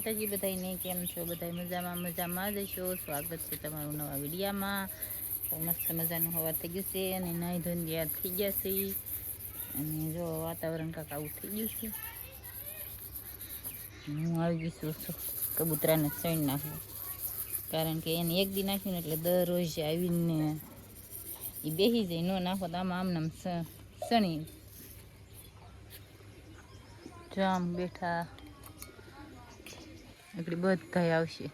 માતાજી બધાને કેમ છો? બધા મજામાં જશો. સ્વાગત છે તમારું નવા વિડીયામાં. તો મસ્ત મજાનું હવા થઈ ગયું છે અને નાહી ધોઈને યાદ થઈ ગયા છે. અને જો વાતાવરણ કાંક આવું થઈ ગયું છે. હું આવી ગઈ છું કબૂતરાને સણ નાખવા, કારણ કે એને એક દી નાખ્યું ને એટલે દરરોજ આવીને એ બેસી જાય. ન નાખો તો આમ સણી જામ બેઠા એટલે બધા આવશે.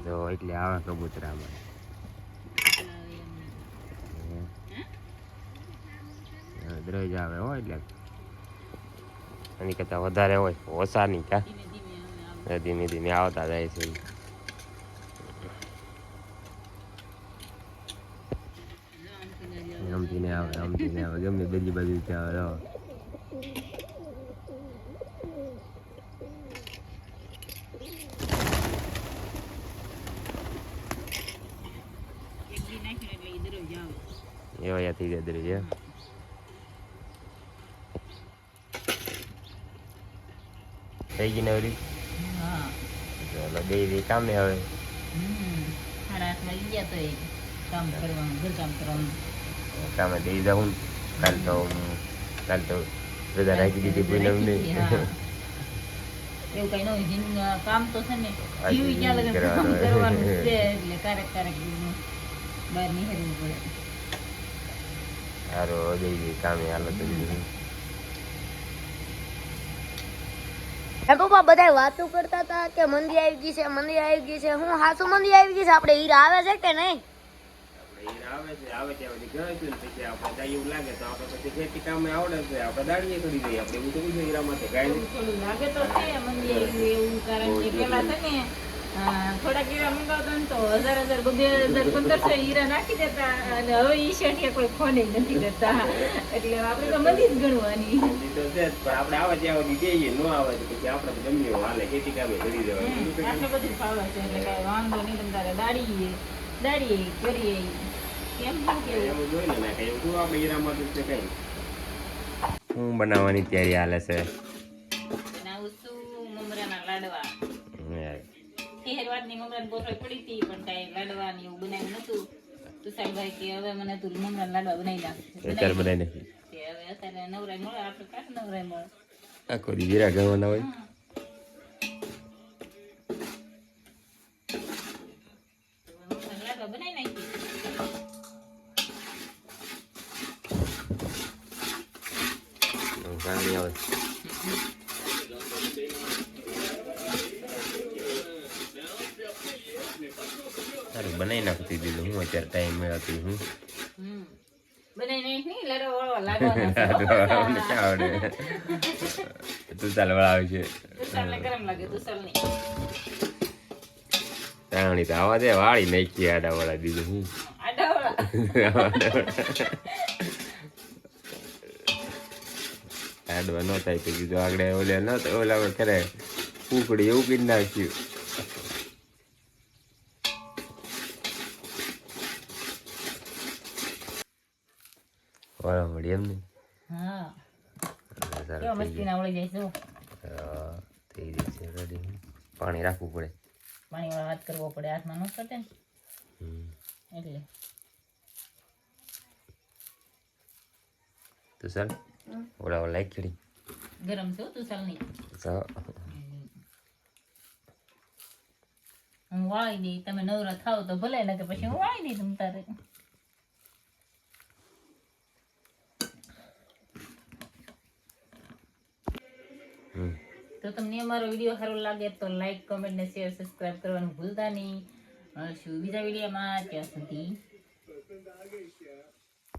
તો એટલે આવે કબૂતરામાં દરરોજ આવે હોય એટલે એની કરતાં વધારે હોય ઓછા નહીં કા ધીમે ધીમે આવતા જાય છે. આમથીને આવે ગમે બીજી બાજુ આવે. એવા થઈ જાય દરરોજ થઈ ગઈ નવરી. ચાલો બે કામે હવે કામે દઈ જાઉં. કાલ તો બધા રાખી દીધી પૂનમ નહીં. એવું કઈ ન હોય, કામ તો છે ને કરવાનું છે એટલે ક્યારેક બહાર નીકળવું પડે. સારું દઈ કામે હાલો તો પપ્પા બધા વાતો કરતા હતા કે મંદી આવી ગઈ છે, મંદી આવી ગઈ છે. હું હાસુ મંદી આવી ગઈ છે? આપણે હીરા આવે છે કે નહીં? આવે ત્યાં પછી ગયું ને પછી આપણે એવું લાગે તો આપણે પછી ખેતી કામ આવડે છે, આપણે દાડીએ કરી દઈએ. આપણે એવું થોડું હીરા માટે ગાય લાગે તો છે મંદી આવી એવું, કારણ કે પેલા છે ને થોડાક હીરા મંગાવતા ને તો 1000 1500 હીરા નાખી દેતા, અને હવે ઈ શેઠિયા કોઈ ફોન નથી કરતા. એટલે આપણે તો મંદી જ ગણવાની. તો છે પણ આપણે આવે ત્યાં સુધી જઈએ, ન આવે તો પછી આપણે તો ગમે એવું હાલે ખેતી કામે કરી દેવાનું. આટલું બધું ફાવે છે એટલે કઈ વાંધો નહીં. તમે તારે દાડીએ કરીએ કેમ કેવું એવું જોઈ ને નાખે એવું આપણે હીરામાં તો છે કઈ. શું બનાવવાની તૈયારી હાલે છે? બનાવું છું મમરાના લાડવા. ખેરવાડની મમરાની બોટલ પડી હતી પણ કઈ લાડવા ને એવું બનાવ્યું નતું. તુષારભાઈ કે હવે મને તું મમરાના લાડવા બનાવી નાખ. અત્યારે બનાવી નાખી કે હવે અત્યારે નવરાય મળે, આપણે કાંઠ નવરાય મળે. આખો દી હીરા ગણવાના હોય. લાડવા બનાવી નાખી. ગાંડી આવે સારું બનાવી નાખતી દીધું. હું અત્યારે ટાઈમ હતી હું બનાવી નાખી લાડવા લાડવાના ક્યાં આવડે. તું ચાલ વળાવે છે તુષારને ગરમ લાગે. તુષારની તાણી તો આવા દે વાળી નાખી આડા વાળા દીધું. હું આડાવાળા આડવા ન થાય તો કીધું આગળ ઓલા ખરે ઉકડી એવું કરી નાખ્યું. વાળા મળી એમ ને. હા કેવા મસ્તીના વળી જાય છે. થઈ ગઈ છે રેડી. પાણી રાખવું પડે, પાણી વાળો હાથ કરવો પડે, હાથમાં ન કરતે ને એટલે. તો ચાલ ઓલા લાઈક કરી ગરમ છે તુષારની. હું વાળી દઈ, તમે નવરા થાવ તો ભલે, ને કે પછી હું વાળી દઈ તમ તારે. તો તમને અમારો વિડીયો સારો લાગે તો લાઈક, કમેન્ટ ને શેર, સબસ્ક્રાઇબ કરવાનું ભૂલતા નહીં. શું બીજા વિડીયોમાં, ત્યાં સુધી